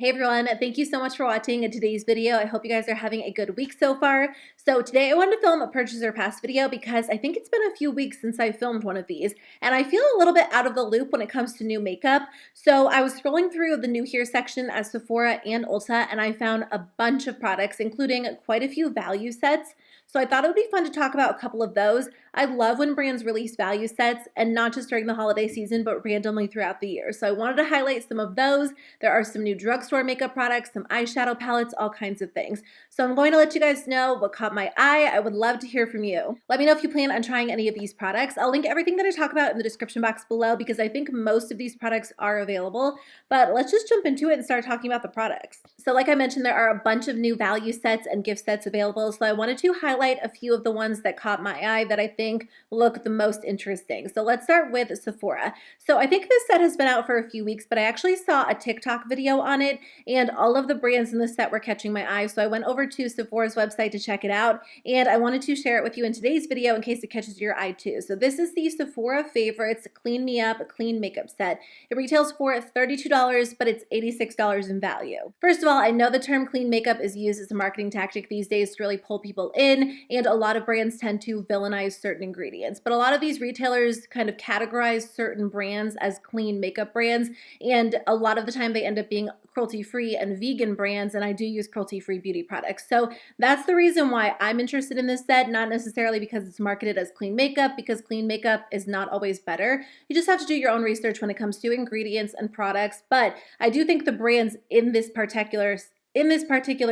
Hey everyone, thank you so much for watching today's video. I hope you guys are having a good week so far. So today I wanted to film a purchase or pass video because I think it's been a few weeks since I filmed one of these and I feel a little bit out of the loop when it comes to new makeup. So I was scrolling through the new here section at Sephora and Ulta and I found a bunch of products including quite a few value sets. So I thought it would be fun to talk about a couple of those. I love when brands release value sets and not just during the holiday season but randomly throughout the year. So I wanted to highlight some of those. There are some new drugstore makeup products, some eyeshadow palettes, all kinds of things. So I'm going to let you guys know what caught my eye. I would love to hear from you. Let me know if you plan on trying any of these products. I'll link everything that I talk about in the description box below because I think most of these products are available. But let's just jump into it and start talking about the products. So like I mentioned, there are a bunch of new value sets and gift sets available. So I wanted to highlight a few of the ones that caught my eye that I think look the most interesting. So let's start with Sephora. So I think this set has been out for a few weeks, but I actually saw a TikTok video on it and all of the brands in the set were catching my eye. So I went over to Sephora's website to check it out and I wanted to share it with you in today's video in case it catches your eye too. So this is the Sephora Favorites Clean Me Up Clean Makeup Set. It retails for $32, but it's $86 in value. First of all, I know the term clean makeup is used as a marketing tactic these days to really pull people in, and a lot of brands tend to villainize certain ingredients. But a lot of these retailers kind of categorize certain brands as clean makeup brands, and a lot of the time they end up being cruelty-free and vegan brands, and I do use cruelty-free beauty products. So that's the reason why I'm interested in this set, not necessarily because it's marketed as clean makeup, because clean makeup is not always better. You just have to do your own research when it comes to ingredients and products, but I do think the brands in this particular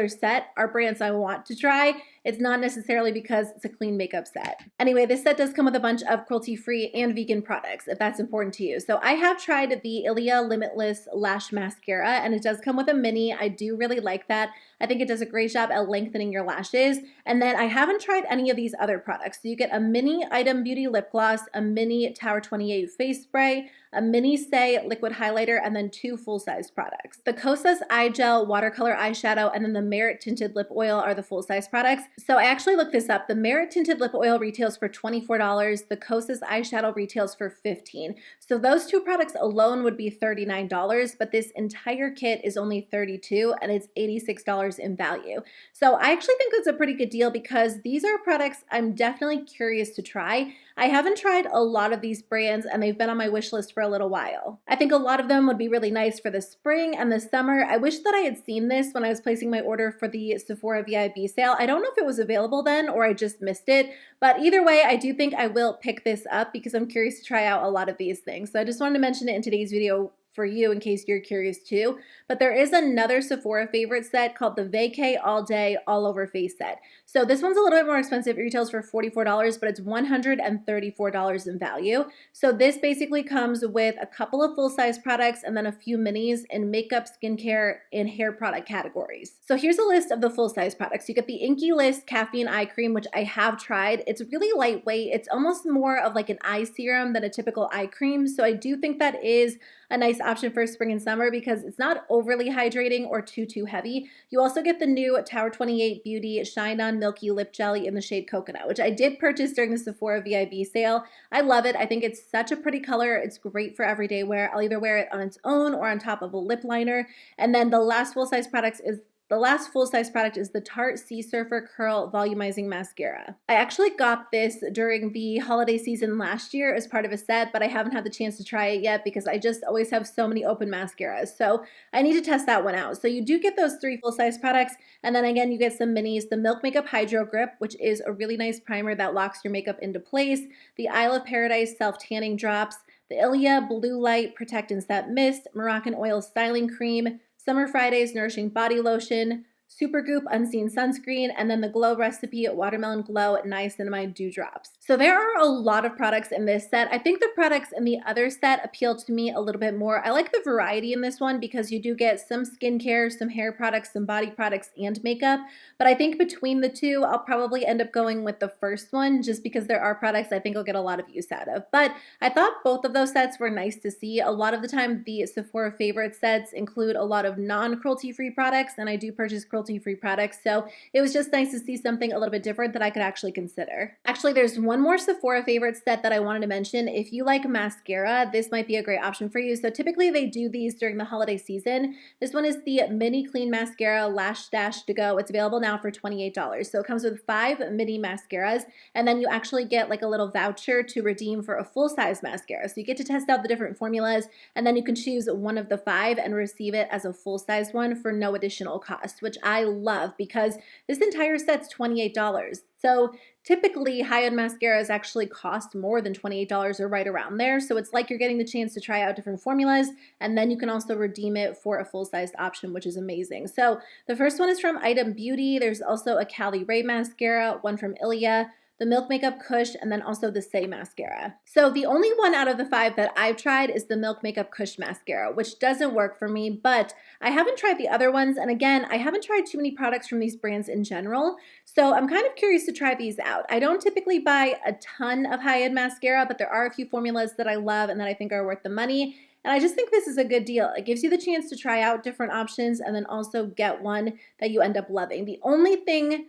set are brands I want to try. It's not necessarily because it's a clean makeup set. Anyway, this set does come with a bunch of cruelty-free and vegan products, if that's important to you. So I have tried the Ilia Limitless Lash Mascara, and it does come with a mini. I do really like that. I think it does a great job at lengthening your lashes. And then I haven't tried any of these other products. So you get a mini Item Beauty Lip Gloss, a mini Tower 28 Face Spray, a mini Say liquid highlighter, and then 2 full-size products. The Kosas Eye Gel Watercolor Eyeshadow and then the Merit Tinted Lip Oil are the full-size products. So I actually looked this up. The Merit Tinted Lip Oil retails for $24. The Kosas Eyeshadow retails for $15. So those two products alone would be $39, but this entire kit is only $32 and it's $86 in value. So I actually think that's a pretty good deal because these are products I'm definitely curious to try. I haven't tried a lot of these brands and they've been on my wish list for a little while. I think a lot of them would be really nice for the spring and the summer. I wish that I had seen this when I was placing my order for the Sephora VIP sale. I don't know if it was available then or I just missed it, but either way, I do think I will pick this up because I'm curious to try out a lot of these things. So I just wanted to mention it in today's video for you in case you're curious too. But there is another Sephora favorite set called the Vacay All Day All Over Face Set. So this one's a little bit more expensive. It retails for $44, but it's $134 in value. So this basically comes with a couple of full-size products and then a few minis in makeup, skincare, and hair product categories. So here's a list of the full-size products. You get the Inky List Caffeine Eye Cream, which I have tried. It's really lightweight. It's almost more of like an eye serum than a typical eye cream. So I do think that is a nice option for spring and summer because it's not overly hydrating or too heavy. You also get the new Tower 28 Beauty Shine On Milky Lip Jelly in the shade Coconut, which I did purchase during the Sephora VIP sale. I love it. I think it's such a pretty color. It's great for everyday wear. I'll either wear it on its own or on top of a lip liner. And then the last full-size product is the Tarte Sea Surfer Curl Volumizing Mascara. I actually got this during the holiday season last year as part of a set, but I haven't had the chance to try it yet because I just always have so many open mascaras. So I need to test that one out. So you do get those 3 full-size products, and then again, you get some minis. The Milk Makeup Hydro Grip, which is a really nice primer that locks your makeup into place. The Isle of Paradise Self-Tanning Drops. The Ilia Blue Light Protect and Set Mist. Moroccan Oil Styling Cream. Summer Fridays Nourishing Body Lotion, Supergoop Unseen Sunscreen, and then the Glow Recipe Watermelon Glow Niacinamide Dew Drops. So there are a lot of products in this set. I think the products in the other set appeal to me a little bit more. I like the variety in this one because you do get some skincare, some hair products, some body products, and makeup. But I think between the two, I'll probably end up going with the first one just because there are products I think I'll get a lot of use out of. But I thought both of those sets were nice to see. A lot of the time, the Sephora favorite sets include a lot of non-cruelty-free products, and I do purchase cruelty cruelty-free products. So it was just nice to see something a little bit different that I could actually consider. Actually, there's one more Sephora favorite set that I wanted to mention. If you like mascara, this might be a great option for you. So typically they do these during the holiday season. This one is the Mini Clean Mascara Lashstash to Go. It's available now for $28. So it comes with 5 mini mascaras, and then you actually get like a little voucher to redeem for a full-size mascara. So you get to test out the different formulas, and then you can choose one of the 5 and receive it as a full-size one for no additional cost, which I love because this entire set's $28. So typically high-end mascaras actually cost more than $28 or right around there. So it's like you're getting the chance to try out different formulas, and then you can also redeem it for a full-sized option, which is amazing. So the first one is from Item Beauty. There's also a Cali Ray mascara, one from Ilia, the Milk Makeup Kush, and then also the Say mascara. So the only one out of the 5 that I've tried is the Milk Makeup Kush mascara, which doesn't work for me, but I haven't tried the other ones. And again, I haven't tried too many products from these brands in general. So I'm kind of curious to try these out. I don't typically buy a ton of high-end mascara, but there are a few formulas that I love and that I think are worth the money. And I just think this is a good deal. It gives you the chance to try out different options and then also get one that you end up loving. The only thing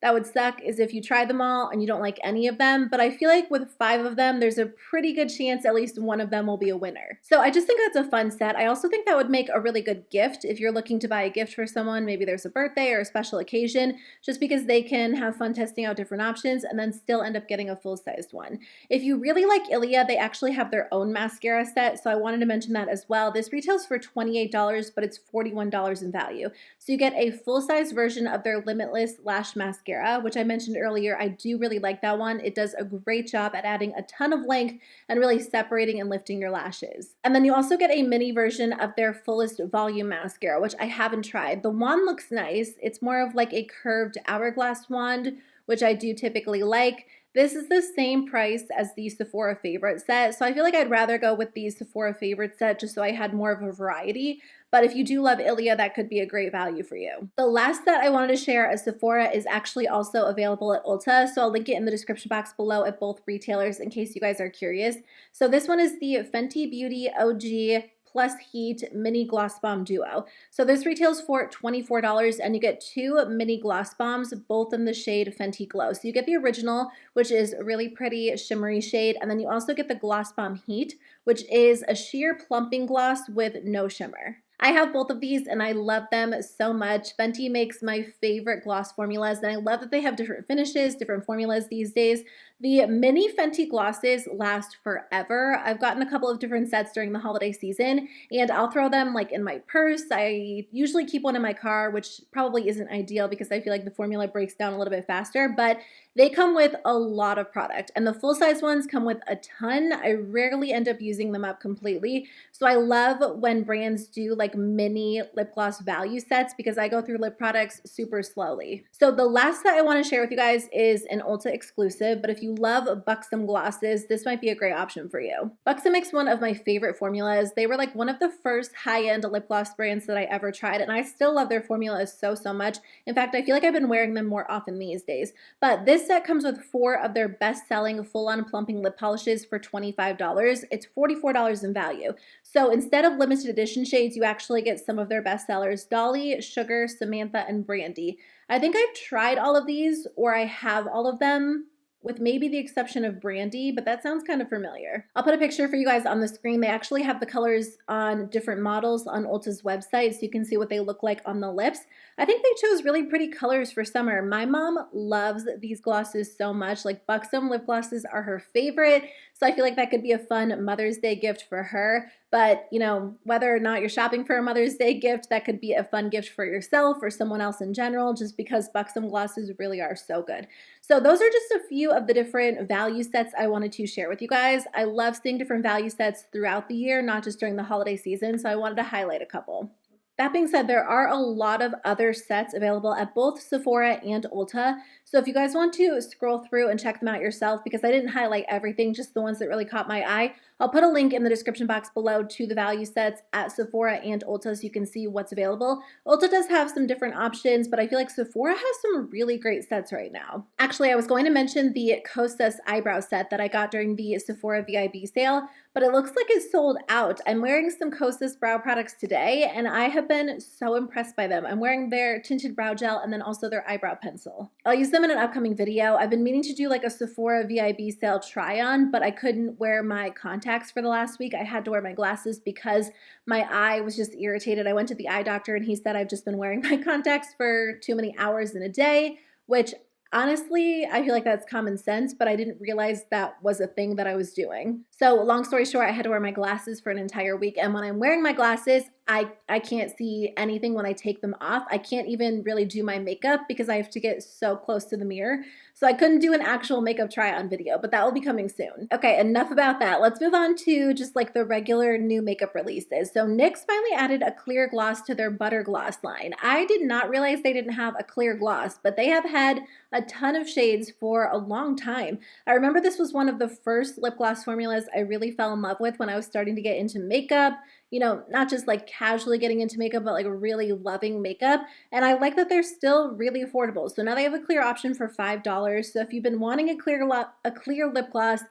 that would suck is if you try them all and you don't like any of them, but I feel like with 5 of them, there's a pretty good chance at least one of them will be a winner. So I just think that's a fun set. I also think that would make a really good gift if you're looking to buy a gift for someone. Maybe there's a birthday or a special occasion, just because they can have fun testing out different options and then still end up getting a full-sized one. If you really like Ilia, they actually have their own mascara set, so I wanted to mention that as well. This retails for $28, but it's $41 in value. So you get a full-size version of their Limitless Lash Mascara, which I mentioned earlier. I do really like that one. It does a great job at adding a ton of length and really separating and lifting your lashes. And then you also get a mini version of their Fullest Volume Mascara, which I haven't tried. The wand looks nice. It's more of like a curved hourglass wand, which I do typically like. This is the same price as the Sephora favorite set, so I feel like I'd rather go with the Sephora favorite set just so I had more of a variety. But if you do love Ilia, that could be a great value for you. The last set I wanted to share at Sephora is actually also available at Ulta, so I'll link it in the description box below at both retailers in case you guys are curious. So this one is the Fenty Beauty OG Plus Heat Mini Gloss Bomb Duo. So this retails for $24 and you get 2 mini gloss bombs, both in the shade Fenty Glow. So you get the original, which is a really pretty shimmery shade, and then you also get the Gloss Bomb Heat, which is a sheer plumping gloss with no shimmer. I have both of these and I love them so much. Fenty makes my favorite gloss formulas, and I love that they have different finishes, different formulas these days. The mini Fenty glosses last forever. I've gotten a couple of different sets during the holiday season, and I'll throw them like in my purse. I usually keep one in my car, which probably isn't ideal because I feel like the formula breaks down a little bit faster, but they come with a lot of product, and the full-size ones come with a ton. I rarely end up using them up completely, so I love when brands do like mini lip gloss value sets because I go through lip products super slowly. So the last set I want to share with you guys is an Ulta exclusive, but if you love Buxom glosses, this might be a great option for you. Buxom makes one of my favorite formulas. They were like one of the first high-end lip gloss brands that I ever tried, and I still love their formulas so much. In fact, I feel like I've been wearing them more often these days. But this set comes with 4 of their best-selling full-on plumping lip polishes for $25. It's $44 in value. So instead of limited edition shades, you actually get some of their best sellers: Dolly, Sugar, Samantha, and Brandy. I think I've tried all of these, or I have all of them, with maybe the exception of Brandy, but that sounds kind of familiar. I'll put a picture for you guys on the screen. They actually have the colors on different models on Ulta's website, so you can see what they look like on the lips. I think they chose really pretty colors for summer. My mom loves these glosses so much. Like, Buxom lip glosses are her favorite, so I feel like that could be a fun Mother's Day gift for her. But, you know, whether or not you're shopping for a Mother's Day gift, that could be a fun gift for yourself or someone else in general, just because Buxom glosses really are so good. So those are just a few of the different value sets I wanted to share with you guys. I love seeing different value sets throughout the year, not just during the holiday season, so I wanted to highlight a couple. That being said, there are a lot of other sets available at both Sephora and Ulta. So if you guys want to scroll through and check them out yourself, because I didn't highlight everything, just the ones that really caught my eye, I'll put a link in the description box below to the value sets at Sephora and Ulta so you can see what's available. Ulta does have some different options, but I feel like Sephora has some really great sets right now. Actually, I was going to mention the Kosas eyebrow set that I got during the Sephora VIB sale, but it looks like it's sold out. I'm wearing some Kosas brow products today, and I have been so impressed by them. I'm wearing their tinted brow gel and then also their eyebrow pencil. I'll use them in an upcoming video. I've been meaning to do like a Sephora VIB sale try-on, but I couldn't wear my contacts for the last week. I had to wear my glasses because my eye was just irritated. I went to the eye doctor and he said I've just been wearing my contacts for too many hours in a day, which honestly, I feel like that's common sense, but I didn't realize that was a thing that I was doing. So long story short, I had to wear my glasses for an entire week. And when I'm wearing my glasses, I can't see anything when I take them off. I can't even really do my makeup because I have to get so close to the mirror. So I couldn't do an actual makeup try-on video, but that will be coming soon. Okay, enough about that. Let's move on to just like the regular new makeup releases. So NYX finally added a clear gloss to their Butter Gloss line. I did not realize they didn't have a clear gloss, but they have had a ton of shades for a long time. I remember this was one of the first lip gloss formulas I really fell in love with when I was starting to get into makeup. You know, not just like casually getting into makeup, but like really loving makeup. And I like that they're still really affordable. So now they have a clear option for $5. So if you've been wanting a clear lip gloss,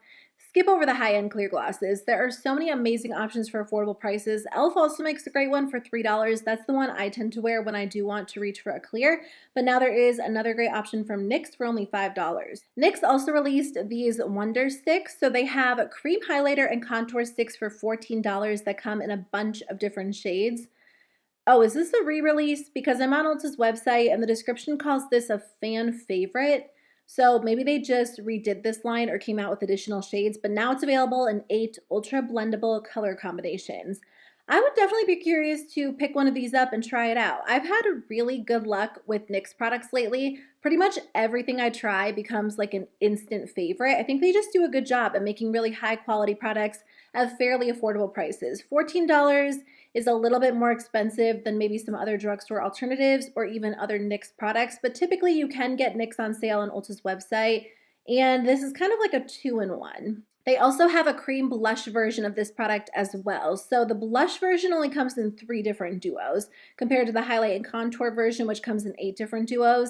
skip over the high-end clear glosses. There are so many amazing options for affordable prices. e.l.f. also makes a great one for $3. That's the one I tend to wear when I do want to reach for a clear. But now there is another great option from NYX for only $5. NYX also released these Wonder Sticks. So they have a cream highlighter and contour sticks for $14 that come in a bunch of different shades. Oh, is this a re-release? Because I'm on Ulta's website and the description calls this a fan favorite. So maybe they just redid this line or came out with additional shades, but now it's available in 8 ultra blendable color combinations. I would definitely be curious to pick one of these up and try it out. I've had really good luck with NYX products lately. Pretty much everything I try becomes like an instant favorite. I think they just do a good job at making really high quality products at fairly affordable prices. $14 is a little bit more expensive than maybe some other drugstore alternatives or even other NYX products, but typically you can get NYX on sale on Ulta's website, and this is kind of like a 2-in-1. They also have a cream blush version of this product as well. So the blush version only comes in 3 different duos compared to the highlight and contour version, which comes in 8 different duos.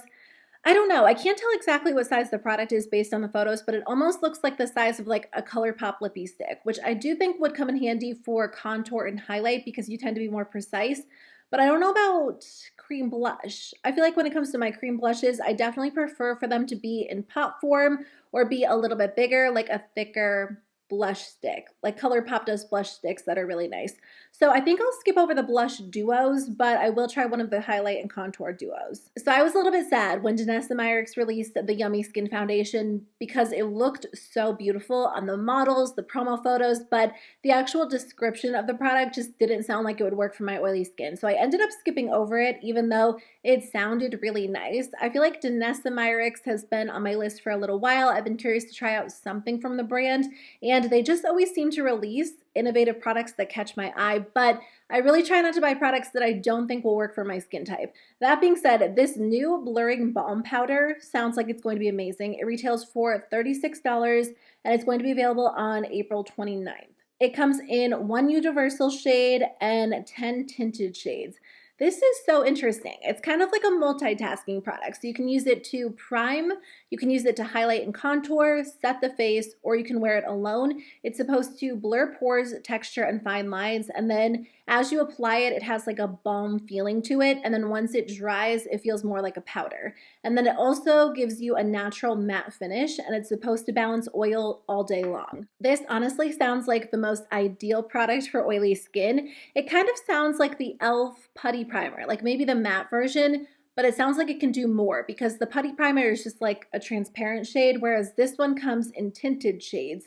I don't know. I can't tell exactly what size the product is based on the photos, but it almost looks like the size of like a ColourPop lippy stick, which I do think would come in handy for contour and highlight because you tend to be more precise. But I don't know about cream blush. I feel like when it comes to my cream blushes, I definitely prefer for them to be in pop form or be a little bit bigger, like a thicker blush stick. Like ColourPop does blush sticks that are really nice. So I think I'll skip over the blush duos, but I will try one of the highlight and contour duos. So I was a little bit sad when Danessa Myricks released the Yummy Skin Foundation because it looked so beautiful on the models, the promo photos, but the actual description of the product just didn't sound like it would work for my oily skin. So I ended up skipping over it, even though it sounded really nice. I feel like Danessa Myricks has been on my list for a little while. I've been curious to try out something from the brand, and they just always seem to release innovative products that catch my eye, but I really try not to buy products that I don't think will work for my skin type. That being said, this new blurring balm powder sounds like it's going to be amazing. It retails for $36 and it's going to be available on April 29th. It comes in 1 universal shade and 10 tinted shades. This is so interesting. It's kind of like a multitasking product. So you can use it to prime, you can use it to highlight and contour, set the face, or you can wear it alone. It's supposed to blur pores, texture, and fine lines. And then as you apply it, it has like a balm feeling to it. And then once it dries, it feels more like a powder. And then it also gives you a natural matte finish, and it's supposed to balance oil all day long. This honestly sounds like the most ideal product for oily skin. It kind of sounds like the e.l.f. Putty Primer, like maybe the matte version, but it sounds like it can do more because the Putty Primer is just like a transparent shade, whereas this one comes in tinted shades.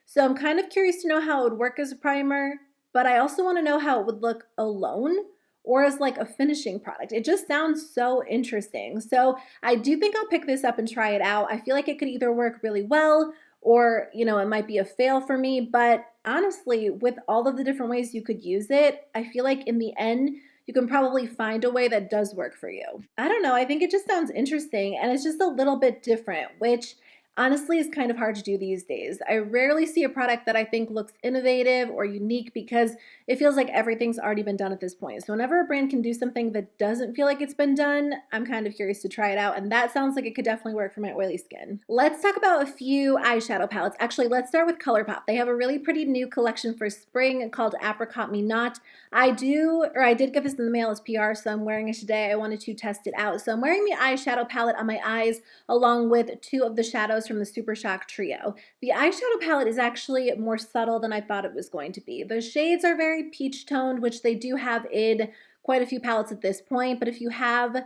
So I'm kind of curious to know how it would work as a primer, but I also want to know how it would look alone or as like a finishing product. It just sounds so interesting. So I do think I'll pick this up and try it out. I feel like it could either work really well or, you know, it might be a fail for me. But honestly, with all of the different ways you could use it, I feel like in the end, you can probably find a way that does work for you. I don't know. I think it just sounds interesting and it's just a little bit different, which honestly is kind of hard to do these days. I rarely see a product that I think looks innovative or unique because it feels like everything's already been done at this point. So whenever a brand can do something that doesn't feel like it's been done, I'm kind of curious to try it out, and that sounds like it could definitely work for my oily skin. Let's talk about a few eyeshadow palettes. Actually, let's start with ColourPop. They have a really pretty new collection for spring called Apricot Me Not. I did get this in the mail as PR, so I'm wearing it today. I wanted to test it out. So I'm wearing the eyeshadow palette on my eyes along with two of the shadows from the Super Shock trio. The eyeshadow palette is actually more subtle than I thought it was going to be. The shades are very peach toned, which they do have in quite a few palettes at this point, but if you have,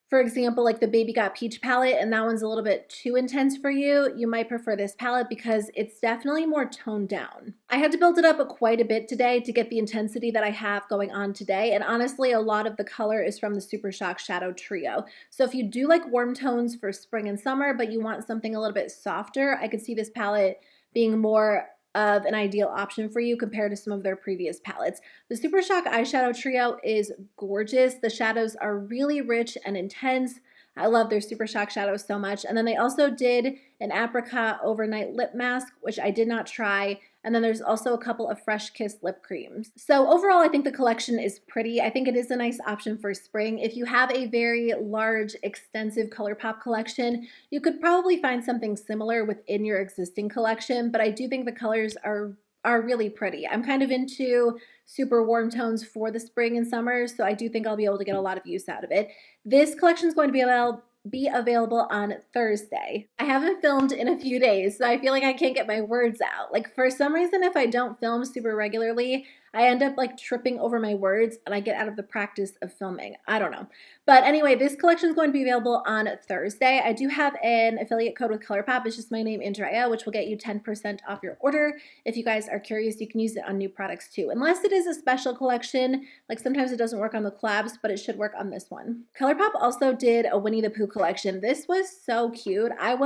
for example, like the Baby Got Peach palette, and that one's a little bit too intense for you, you might prefer this palette because it's definitely more toned down. I had to build it up quite a bit today to get the intensity that I have going on today, and honestly, a lot of the color is from the Super Shock Shadow Trio. So if you do like warm tones for spring and summer, but you want something a little bit softer, I could see this palette being more of an ideal option for you compared to some of their previous palettes. The Super Shock eyeshadow trio is gorgeous. The shadows are really rich and intense. I love their Super Shock shadows so much. And then they also did an apricot overnight lip mask, which I did not try. And then there's also a couple of Fresh Kiss lip creams. So overall, I think the collection is pretty. I think it is a nice option for spring. If you have a very large, extensive ColourPop collection, you could probably find something similar within your existing collection, but I do think the colors are really pretty. I'm kind of into super warm tones for the spring and summer, so I do think I'll be able to get a lot of use out of it. This collection is going to be available on Thursday. I haven't filmed in a few days, so I feel like I can't get my words out. Like for some reason, if I don't film super regularly, I end up like tripping over my words and I get out of the practice of filming. I don't know. But anyway, this collection is going to be available on Thursday. I do have an affiliate code with ColourPop. It's just my name, Andrea, which will get you 10% off your order. If you guys are curious, you can use it on new products too. Unless it is a special collection, like sometimes it doesn't work on the collabs, but it should work on this one. ColourPop also did a Winnie the Pooh collection. This was so cute. I'm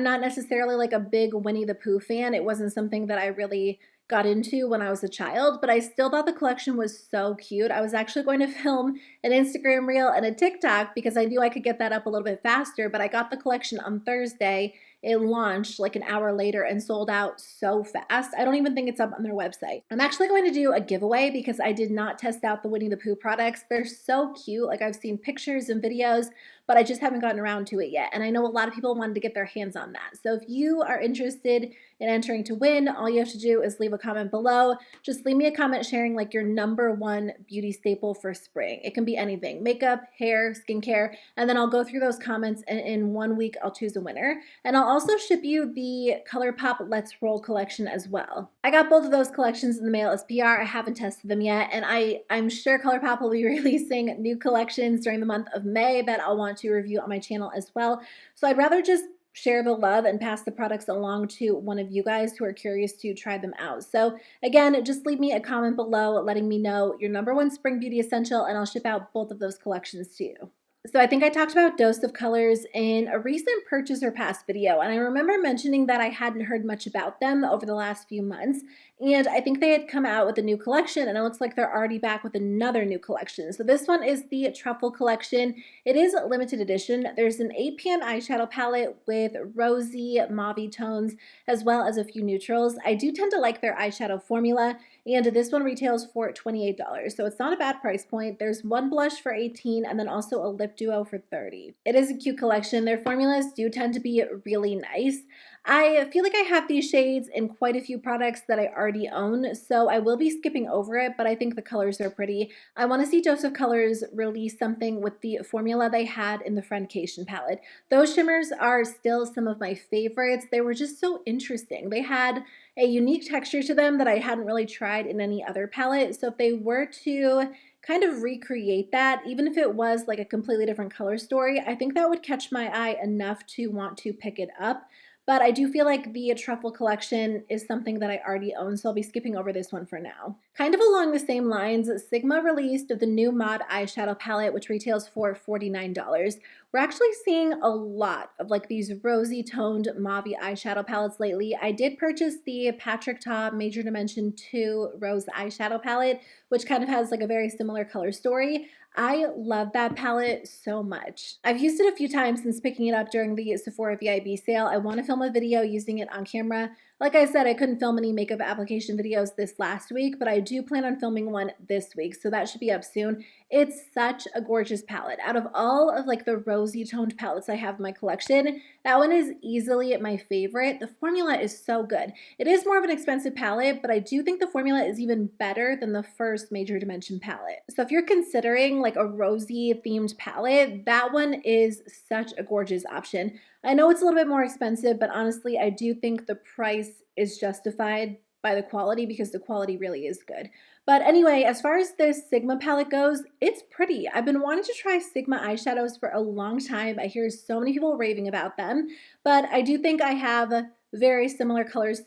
not necessarily like a big Winnie the Pooh fan. It wasn't something that I really got into when I was a child, but I still thought the collection was so cute. I was actually going to film an Instagram reel and a TikTok because I knew I could get that up a little bit faster, but I got the collection on Thursday. It launched like an hour later and sold out so fast. I don't even think it's up on their website. I'm actually going to do a giveaway because I did not test out the Winnie the Pooh products. They're so cute. Like I've seen pictures and videos, but I just haven't gotten around to it yet. And I know a lot of people wanted to get their hands on that. So if you are interested in entering to win, all you have to do is leave a comment below. Just leave me a comment sharing like your #1 beauty staple for spring. It can be anything, makeup, hair, skincare, and then I'll go through those comments and in 1 week I'll choose a winner. And I'll also ship you the ColourPop Let's Roll collection as well. I got both of those collections in the mail as PR. I haven't tested them yet, and I'm sure ColourPop will be releasing new collections during the month of May that I'll want to review on my channel as well. So I'd rather just share the love and pass the products along to one of you guys who are curious to try them out. So again, just leave me a comment below letting me know your #1 spring beauty essential, and I'll ship out both of those collections to you. So I think I talked about Dose of Colors in a recent purchase or past video, and I remember mentioning that I hadn't heard much about them over the last few months, and I think they had come out with a new collection, and it looks like they're already back with another new collection. So this one is the Truffle Collection. It is a limited edition. There's an 8pan eyeshadow palette with rosy, mauve tones, as well as a few neutrals. I do tend to like their eyeshadow formula, and this one retails for $28, so it's not a bad price point. There's one blush for $18 and then also a lip duo for $30. It is a cute collection. Their formulas do tend to be really nice. I feel like I have these shades in quite a few products that I already own, so I will be skipping over it, but I think the colors are pretty. I want to see Dose of Colors release something with the formula they had in the Friendcation palette. Those shimmers are still some of my favorites. They were just so interesting. They had a unique texture to them that I hadn't really tried in any other palette, so if they were to kind of recreate that, even if it was like a completely different color story, I think that would catch my eye enough to want to pick it up. But I do feel like the Truffle Collection is something that I already own, so I'll be skipping over this one for now. Kind of along the same lines, Sigma released the new Mod eyeshadow palette, which retails for $49. we're actually seeing a lot of like these rosy toned mauve eyeshadow palettes lately. I did purchase the Patrick Ta Major Dimension 2 Rose Eyeshadow Palette, which kind of has like a very similar color story. I love that palette so much. I've used it a few times since picking it up during the Sephora VIB sale. I want to film a video using it on camera. Like I said, I couldn't film any makeup application videos this last week, but I do plan on filming one this week, so that should be up soon. It's such a gorgeous palette. Out of all of like the rosy toned palettes I have in my collection, that one is easily my favorite. The formula is so good. It is more of an expensive palette, but I do think the formula is even better than the first Major Dimension palette. So if you're considering like a rosy themed palette, that one is such a gorgeous option. I know it's a little bit more expensive, but honestly, I do think the price is justified by the quality because the quality really is good. But anyway, as far as this Sigma palette goes, it's pretty. I've been wanting to try Sigma eyeshadows for a long time. I hear so many people raving about them, but I do think I have very similar colors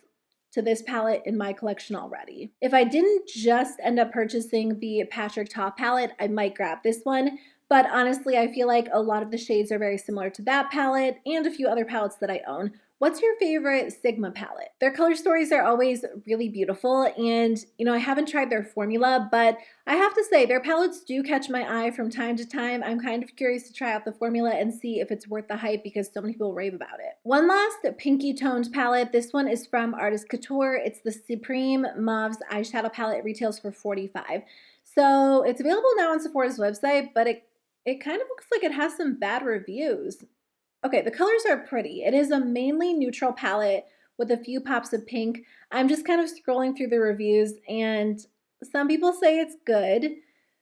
to this palette in my collection already. If I didn't just end up purchasing the Patrick Ta palette, I might grab this one. But honestly, I feel like a lot of the shades are very similar to that palette and a few other palettes that I own. What's your favorite Sigma palette? Their color stories are always really beautiful, and I haven't tried their formula, but I have to say their palettes do catch my eye from time to time. I'm kind of curious to try out the formula and see if it's worth the hype because so many people rave about it. One last pinky toned palette. This one is from Artist Couture. It's the Supreme Mauves eyeshadow palette. It retails for $45. So it's available now on Sephora's website, but it kind of looks like it has some bad reviews. Okay, the colors are pretty. It is a mainly neutral palette with a few pops of pink. I'm just kind of scrolling through the reviews, and some people say it's good.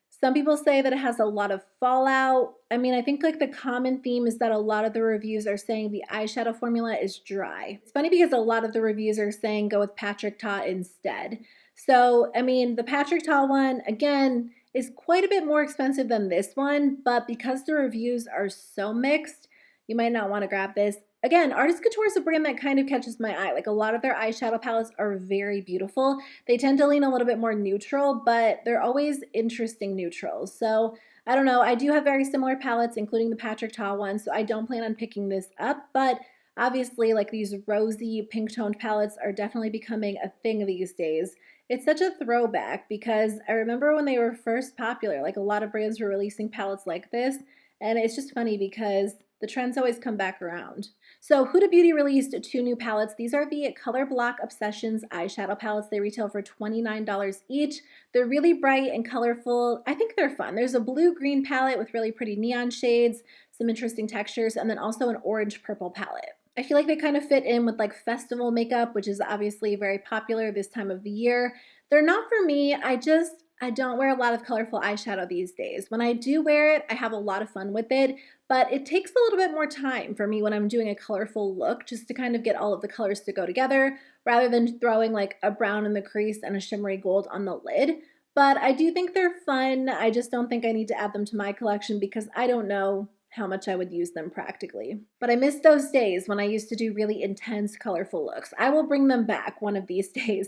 Some people say that it has a lot of fallout. I mean, I think like the common theme is that a lot of the reviews are saying the eyeshadow formula is dry. It's funny because a lot of the reviews are saying go with Patrick Ta instead. So, I mean, the Patrick Ta one, again, is quite a bit more expensive than this one, but because the reviews are so mixed, you might not want to grab this. Again, Artist Couture is a brand that kind of catches my eye. Like a lot of their eyeshadow palettes are very beautiful. They tend to lean a little bit more neutral, but they're always interesting neutrals. So I don't know. I do have very similar palettes, including the Patrick Ta one, so I don't plan on picking this up, but obviously like these rosy pink toned palettes are definitely becoming a thing these days. It's such a throwback because I remember when they were first popular, like a lot of brands were releasing palettes like this, and it's just funny because the trends always come back around. So Huda Beauty released 2 new palettes. These are the Color Block Obsessions eyeshadow palettes. They retail for $29 each. They're really bright and colorful. I think they're fun. There's a blue-green palette with really pretty neon shades, some interesting textures, and then also an orange-purple palette. I feel like they kind of fit in with like festival makeup, which is obviously very popular this time of the year. They're not for me. I don't wear a lot of colorful eyeshadow these days. When I do wear it, I have a lot of fun with it, but it takes a little bit more time for me when I'm doing a colorful look just to kind of get all of the colors to go together rather than throwing like a brown in the crease and a shimmery gold on the lid. But I do think they're fun. I just don't think I need to add them to my collection because I don't know how much I would use them practically. But I miss those days when I used to do really intense, colorful looks. I will bring them back one of these days.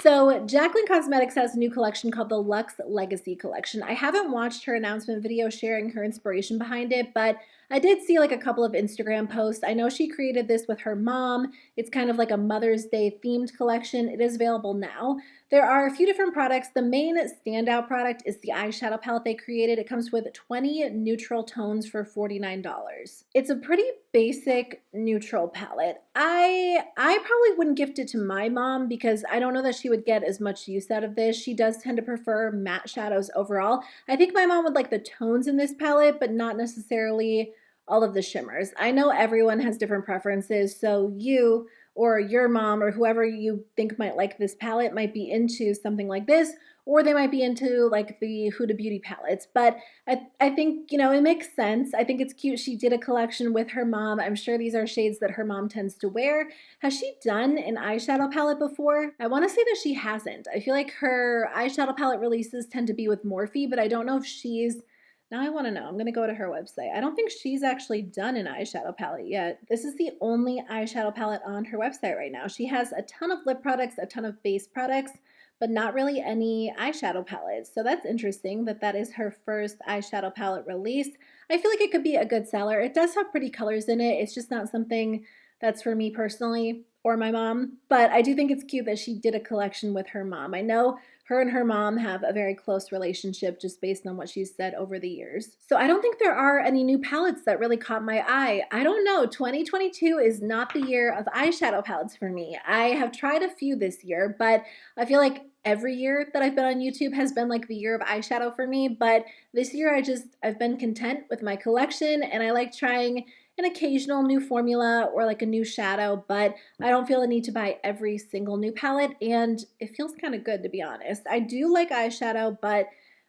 So Jaclyn Cosmetics has a new collection called the Luxe Legacy Collection. I haven't watched her announcement video sharing her inspiration behind it, but I did see like a couple of Instagram posts. I know she created this with her mom. It's kind of like a Mother's Day themed collection. It is available now. There are a few different products. The main standout product is the eyeshadow palette they created. It comes with 20 neutral tones for $49. It's a pretty basic neutral palette. I probably wouldn't gift it to my mom because I don't know that she would get as much use out of this. She does tend to prefer matte shadows overall. I think my mom would like the tones in this palette, but not necessarily all of the shimmers. I know everyone has different preferences, so you or your mom or whoever you think might like this palette might be into something like this, or they might be into like the Huda Beauty palettes. But I think, it makes sense. I think it's cute. She did a collection with her mom. I'm sure these are shades that her mom tends to wear. Has she done an eyeshadow palette before? I want to say that she hasn't. I feel like her eyeshadow palette releases tend to be with Morphe, but I don't know if she's now I want to know. I'm going to go to her website. I don't think she's actually done an eyeshadow palette yet. This is the only eyeshadow palette on her website right now. She has a ton of lip products, a ton of base products, but not really any eyeshadow palettes. So that's interesting that that is her first eyeshadow palette release. I feel like it could be a good seller. It does have pretty colors in it. It's just not something that's for me personally or my mom, but I do think it's cute that she did a collection with her mom. I know her and her mom have a very close relationship just based on what she's said over the years. So I don't think there are any new palettes that really caught my eye. I don't know, 2022 is not the year of eyeshadow palettes for me. I have tried a few this year, but I feel like every year that I've been on YouTube has been like the year of eyeshadow for me, but this year I've been content with my collection, and I like trying an occasional new formula or like a new shadow, but I don't feel the need to buy every single new palette, and it feels kind of good, to be honest. I do like eyeshadow, but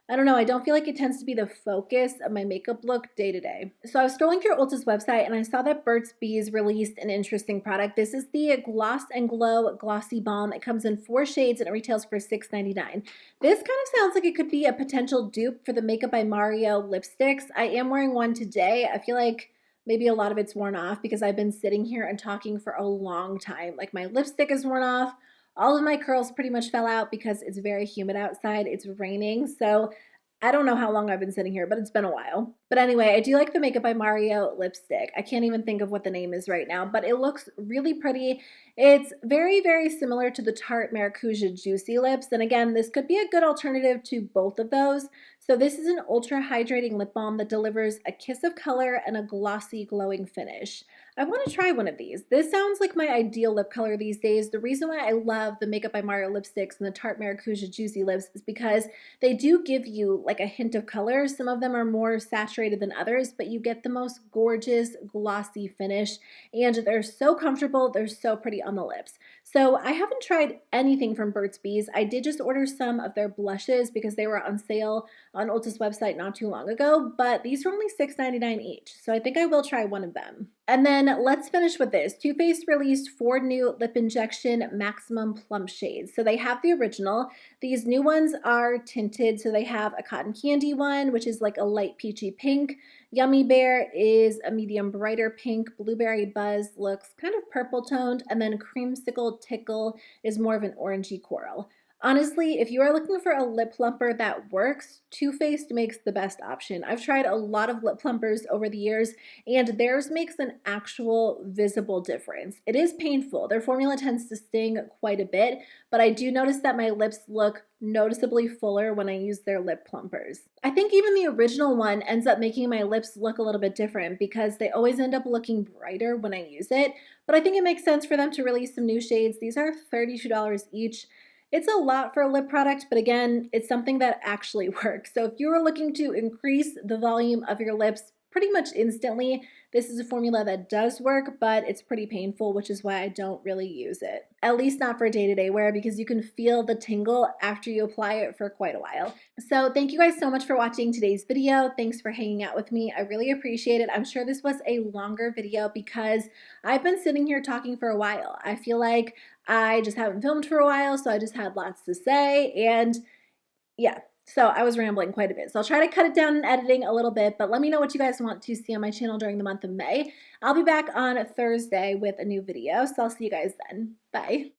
I don't know, I don't feel like it tends to be the focus of my makeup look day to day. So I was scrolling through Ulta's website and I saw that Burt's Bees released an interesting product. This is the Gloss and Glow Glossy Balm. It comes in 4 shades and it retails for $6.99. This kind of sounds like it could be a potential dupe for the Makeup by Mario lipsticks. I am wearing one today. I feel like maybe a lot of it's worn off because I've been sitting here and talking for a long time. Like my lipstick is worn off. All of my curls pretty much fell out because it's very humid outside. It's raining. So I don't know how long I've been sitting here, but it's been a while. But anyway, I do like the Makeup by Mario lipstick. I can't even think of what the name is right now, but it looks really pretty. It's very, very similar to the Tarte Maracuja Juicy Lips. And again, this could be a good alternative to both of those. So this is an ultra hydrating lip balm that delivers a kiss of color and a glossy, glowing finish. I want to try one of these. This sounds like my ideal lip color these days. The reason why I love the Makeup by Mario lipsticks and the Tarte Maracuja Juicy Lips is because they do give you like a hint of color. Some of them are more saturated than others, but you get the most gorgeous, glossy finish, and they're so comfortable. They're so pretty on the lips. So I haven't tried anything from Burt's Bees. I did just order some of their blushes because they were on sale on Ulta's website not too long ago, but these are only $6.99 each. So I think I will try one of them. And then let's finish with this. Too Faced released 4 new lip injection maximum plump shades. So they have the original. These new ones are tinted. So they have a cotton candy one, which is like a light peachy pink. Yummy Bear is a medium brighter pink. Blueberry Buzz looks kind of purple toned. And then Creamsicle Tickle is more of an orangey coral. Honestly, if you are looking for a lip plumper that works, Too Faced makes the best option. I've tried a lot of lip plumpers over the years, and theirs makes an actual visible difference. It is painful. Their formula tends to sting quite a bit, but I do notice that my lips look noticeably fuller when I use their lip plumpers. I think even the original one ends up making my lips look a little bit different because they always end up looking brighter when I use it, but I think it makes sense for them to release some new shades. These are $32 each. It's a lot for a lip product, but again, it's something that actually works. So if you are looking to increase the volume of your lips pretty much instantly, this is a formula that does work, but it's pretty painful, which is why I don't really use it. At least not for day-to-day wear, because you can feel the tingle after you apply it for quite a while. So thank you guys so much for watching today's video. Thanks for hanging out with me. I really appreciate it. I'm sure this was a longer video because I've been sitting here talking for a while. I feel like I just haven't filmed for a while, so I just had lots to say, and yeah. So I was rambling quite a bit. So I'll try to cut it down in editing a little bit, but let me know what you guys want to see on my channel during the month of May. I'll be back on Thursday with a new video, so I'll see you guys then. Bye.